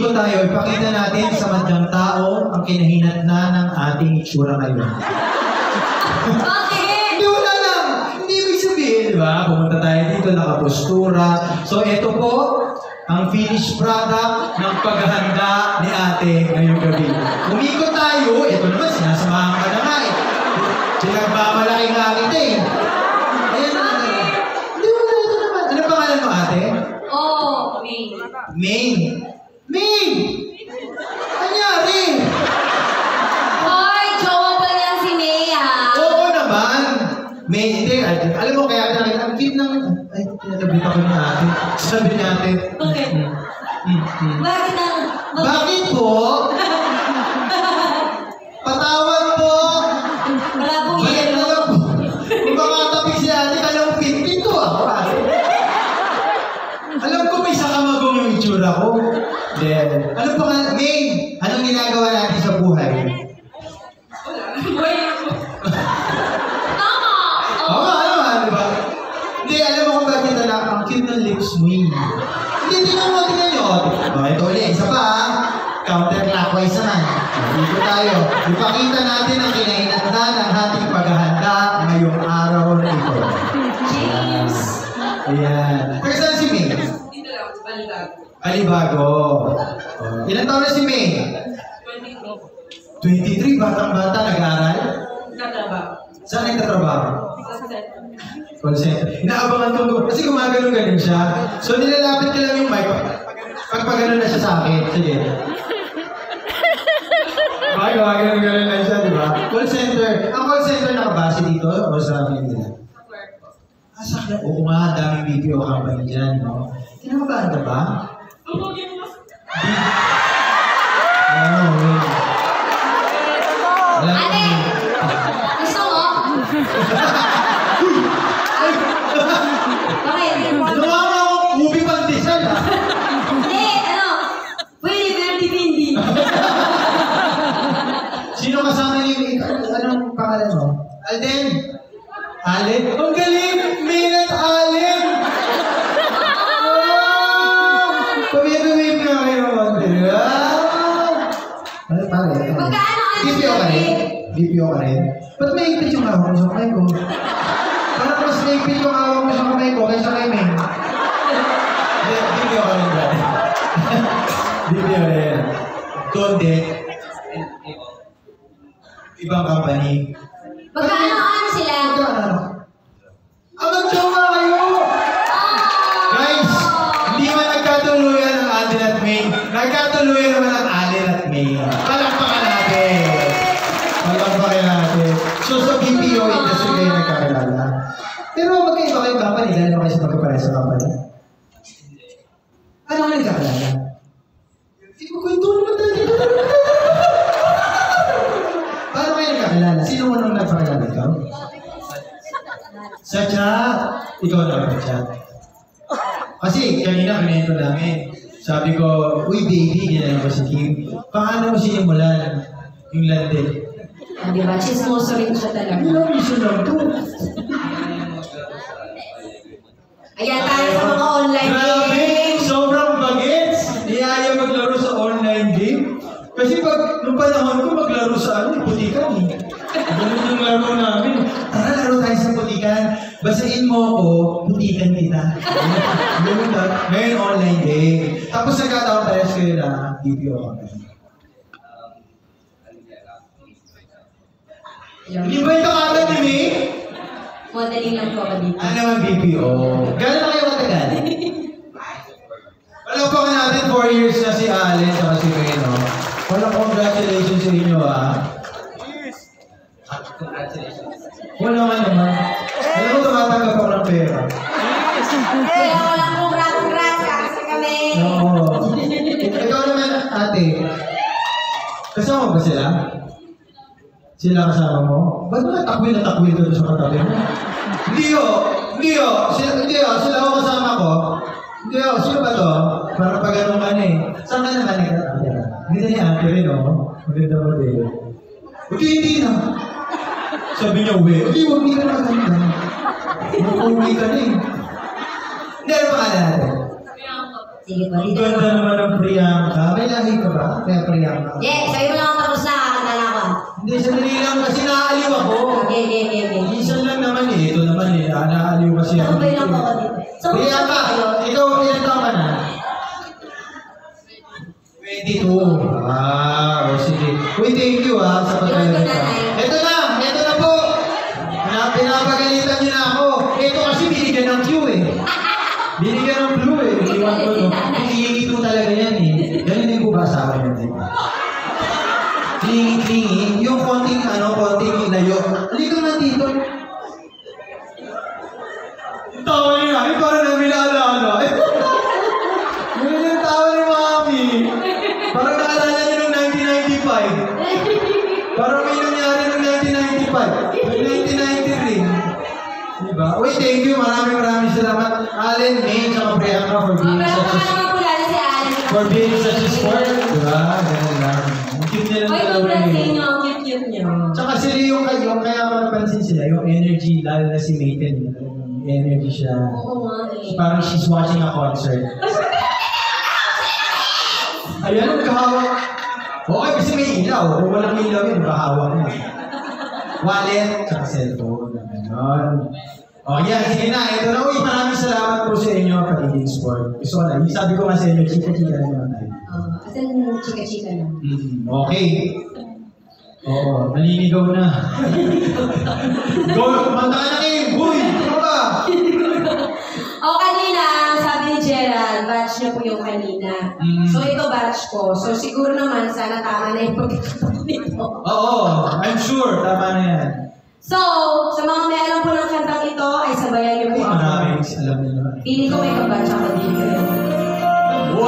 umikot tayo, ipakita natin sa madyang tao ang kinahinatnan ng ating itsura ngayon. Bakit? Hindi, wala lang. Hindi ibig sabihin, di ba? Pumunta tayo dito, nakapostura. So, ito po, ang finished product ng paghahanda ni ate ngayong gabi. Umikot tayo, ito naman, sinasamahan ka na nga eh. Pinagmamalaki nga kita eh. Ayan na. Hindi, wala ito naman. Ano pangalan mo ate? Oh, May. May. May! Anyari? Hoy, jowa pa yan si May, ha? Oo naman. May, hindi. Alam mo, kaya ang cute ng... Ay, tinataglit ako ni ate. Sabi ni ate. Bakit? Bakit na? Bakit po? Patawad po. Wala pong Bakit yelo. na po? Kung makatapik si ate, kanyang pinto ako ate. Alam ko may sakamagong yung itsura ko. Then, ano pa nga, May, anong ginagawa natin sa buhay? Tama! Oo nga, ano nga, di ba? Hindi, alam mo kung bakit na ang cute ng lips mo yun. Hindi, tingnan mo, tingnan nyo. Okay, ito ulit, isa pa ha. Counterclockwise naman. Dito tayo. Ipakita natin ang kinahinatnan ng ating paghahanda ngayong araw na ito. James! Ayan. Pero saan si May? Dito lang, balilag. Alibago. Ilan taon na si May? 23, batang-bata, nag-aaral? Nagtatrabaho. Saan nagtatrabaho? Sa set. Call center. Inaabangan ko kasi gumagano-ganon siya. So nilalapit ko lang yung mic. Pagpagano na siya sa akin. Sige. Bakit gumagano-ganon lang siya, di ba? Call center. Ang call center nakabase dito o sa Pilipinas? Ah, sakla. Oo nga, daming BPO company dyan, no? Kinakabahan ka ba? Ano, wait. Wala Ate! Gusto mo? Bakit? Ano nga mga movie pandesal, ha? Hindi, ano? Pwede, pero dipindi. Sino kasama niyo? Anong pangalan mo? Alden? Allen? Ang galing! Minat Allen! Wow! Pabiyag-wave nga kayo, Alden. Wow! Ano pare? Magkaano ka BPO ka rin? BPO ka rin? Ba't may ipit yung hawak mo sa kamay ko? Parang mas may ipit yung hawak mo sa kamay ko kaysa kay May. BPO ka rin, brad. BPO rin. Donde? Ibang company. Magkaano sila? Magkano? Ang magjowa kayo! Guys, hindi man nagkatuluyan ang Alden at May. Nagkatuluyan naman ang Alden at May. Palakpakan natin. Palakpakan natin. So sa BPO industry kayo nagkakilala. Pero magkaiba kayong company. Dahil naman kayo sa magkapares sa company. Ano nga nagkakilala? Hindi ko kwento naman tayo. Paano kayo nagkakilala? Sino mo nung nagpakilala ikaw? Sa chat. Ikaw na sa chat. Kasi kanina kinento namin. Sabi ko, uy baby, ginala ko si Kim. Paano mo sinimulan yung lande? Ah, di ba? Chismoso rin siya talaga. Ilang mission lang to. Ayan tayo sa mga online Grabe! game. Sobrang bagets! Iyaya maglaro sa online game. Kasi pag nung panahon ko maglaro sa putikan eh. Ganun yung laro namin. Tara, laro tayo sa putikan. Basain mo ako, putikan kita. Ganun ba? Ngayon online game. Tapos nagkataon tayo kayo na BPO company. Invite ka agad ni May? Modeling lang po ako dito. Ano naman BPO? Gano'n na kayo matagal? Alam pa ka natin, 4 years na si Allen at si May, no? Walang congratulations sa inyo, ah. Congratulations. Wala nga naman. Alam mo, tumatanggap ako ng pera. Kaya walang congrats kasi kami. Oo. Ikaw naman, ate. Kasama ba sila? Sila kasama mo? Ba't mo natakwil doon sa katabi mo? Hindi o. Sila ako kasama ko. Hindi o. Sino ba to? Para pag anong ka na eh. Saan ka naman eh? Hindi na ni ate rin o. Maganda mo din. Hindi na. Sabi niya, hindi ka na maganda. Uwi ka na eh. Hindi, ano pangalan natin? Sige po, Ang dito ganda naman. naman ng Priyanka. May lahi ka ba? Kaya Priyanka. Yeah, sabi mo lang ako tapos na, kakanta na ako. Hindi, sandali lang kasi naaaliw ako. Okay. Minsan lang naman eh. Ito naman eh. Naaaliw kasi ako. Nakabay lang po ako dito. So, Priyanka, ikaw ilan taon ka na? 22. Ah, o sige. Uy, thank you sa pagkakalita. Ito na po. Pinapagalitan niyo na ako. Ito kasi binigyan ng Q eh. Binigyan ng blue eh. Iwan ko no. Hihingi ko talaga yan eh. Ganun din po ba sa akin yun? Klingi. Yung konting inayo. Halika na dito. Yung tawa niya. Ay, parang namin naalala. Ganun yung tawa ni Mami. Parang naalala niya nung 1995. Parang may nangyari nung 1995. May 1993. Diba? Uy, thank you. Maraming salamat. Allen, May, tsaka Priyanka for being pero such baka a... naman po lalo si Alan. For being such a sport. Diba? Ganun lang. Ang cute nila Oy, ng congrats sa dalawa inyo. Ang cute niyo. Tsaka sila yung kaya ko napansin sila, yung energy, lalo na si Mayten. Yung energy siya. Oo nga eh. Parang she's watching a concert. Ayan, nagkahawak. Okay, kasi may ilaw. Kung walang ilaw yun, nakahawak na. Wallet, tsaka cellphone. Ganon. O yan, sige na. Ito na. Uy, maraming salamat po sa inyo, Pagiging Sport. Gusto ko na. Sabi ko nga sa inyo, chika-chika na naman tayo. Kasi chika-chika lang. Okay. Oo, naliligaw na. Go, kumanta ka na kayo. Boy, ano ba? O kanina, sabi ni Gerald, batch niyo po yung kanina. So ito batch ko. So siguro naman, sana tama na yung pagkakataon nito. Oo, I'm sure. Tama na yan. So, sa mga may alam po ng kantang ito, ay sabayan niyo po ako. Maraming alam nila. Pili ko may kabatch ako dito.